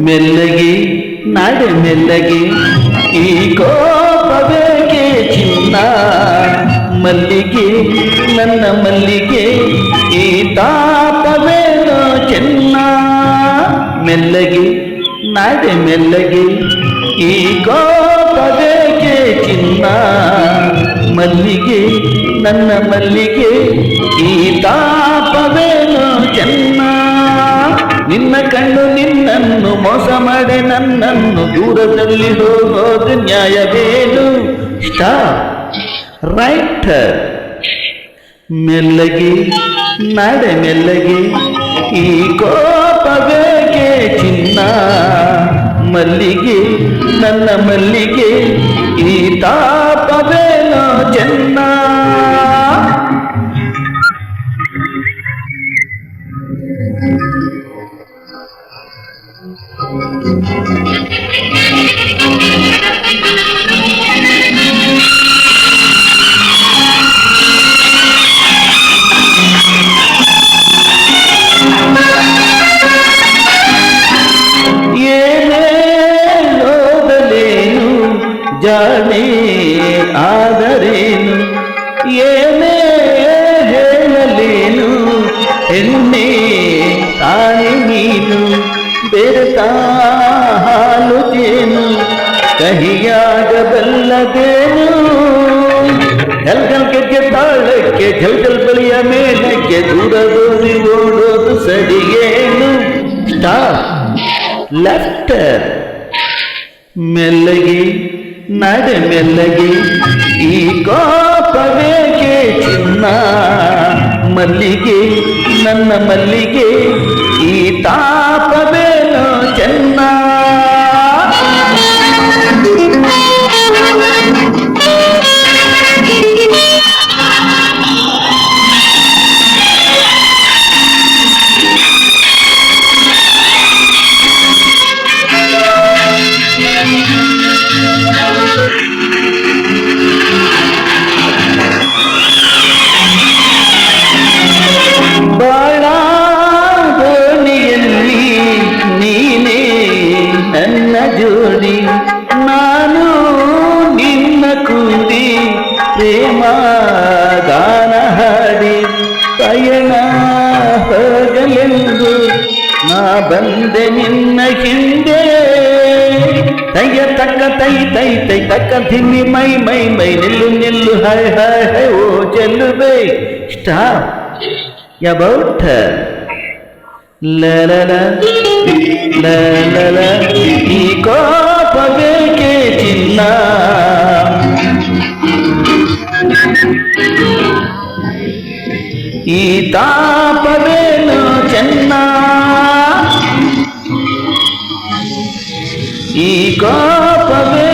ಮೆಲ್ಲಗೆ ನಾಡೆ ಮೆಲ್ಲಗೆ ಈ ಕೋಪವೇಕೆ ಚಿನ್ನ, ಮಲ್ಲಿಗೆ ನನ್ನ ಮಲ್ಲಿಗೆ ಈ ತಾಪವೇನೋ ಚೆನ್ನ. ಮೆಲ್ಲಗೆ ನಾಡೆ ಮೆಲ್ಲಗೆ ಈ ಕೋಪವೇಕೆ ಚಿನ್ನ, ಮಲ್ಲಿಗೆ ನನ್ನ ಮಲ್ಲಿಗೆ ಈ ತಾಪವೇನೋ ಚೆನ್ನ. ನಿನ್ನ ಕಣ್ಣು ನಿನ್ನನ್ನು ಮೋಸ ಮಾಡಿ ನನ್ನನ್ನು ದೂರದಲ್ಲಿ ಹೋಗೋದು ನ್ಯಾಯವೇನು? Stop right. ಮೆಲ್ಲಗೆ ನಾಡೆ ಮೆಲ್ಲಗೆ ಈ ಕೋಪವೇಕೆ ಚಿನ್ನ, ಮಲ್ಲಿಗೆ ನನ್ನ ಮಲ್ಲಿಗೆ ಈ ತಾಪವೇನೋ ಚೆನ್ನ. ಏನೇನೋದಲೇನು ಜಾಣೆ ಆದರೇನು, ಏನೇ ಹೇಳಲೇನು ಹೆಣ್ಣೆ ತಾಯಿ ನೀನು. ಬೆರೆತಾ ಹಾಲು ಜೇನು ಕಹಿಯಾಗಬಲ್ಲದೇನು, ಜಲ್ಗಲ್ಗೆ ತಾಳಕ್ಕೆ ಜಲ್ಗಲ್ ಬಳಿಯ ಮೇಲಕ್ಕೆ ದೂರದೋರಿ ಓಡೋದು ಸರಿಯೇನು? Stop left. ಮೆಲ್ಲಗೆ ನಡೆ ಮೆಲ್ಲಗೆ ಈ ಕೋಪವೇಕೆ ಚಿನ್ನ, ಮಲ್ಲಿಗೆ ನನ್ನ ಮಲ್ಲಿಗೆ ಈ ತಾಪವೇನೋ ಚೆನ್ನ. ಜೋಡಿ ನಾನು ನಿನ್ನ ಕೂಡಿ ಪ್ರೇಮ ಗಾನ ಹಾಡಿ ಪಯಣ ಹೋಗಲೆಂದು ನಾ ಬಂದೆ ನಿನ್ನ ಹಿಂದೆ. ತಯ್ಯ ತಕ್ಕ ತೈ ತೈ ತೈ ತಕ್ಕ ಧಿಮ್ಮಿ ಮೈ ಮೈ ಮೈ ನಿಲ್ಲು ನಿಲ್ಲು ಹೈ ಹೈ ಹೈ ಓ ಚೆಲ್ಲುಬೆ. ಸ್ಟಾಪ್ ಅಬೌಟ್ ಲಲ ಲಲ ಈ ಕೋಪವೇಕೆ ಚಿನ್ನ, ಈ ತಾಪವೇನೋ ಚೆನ್ನ. ಈ ಕೋಪವೇ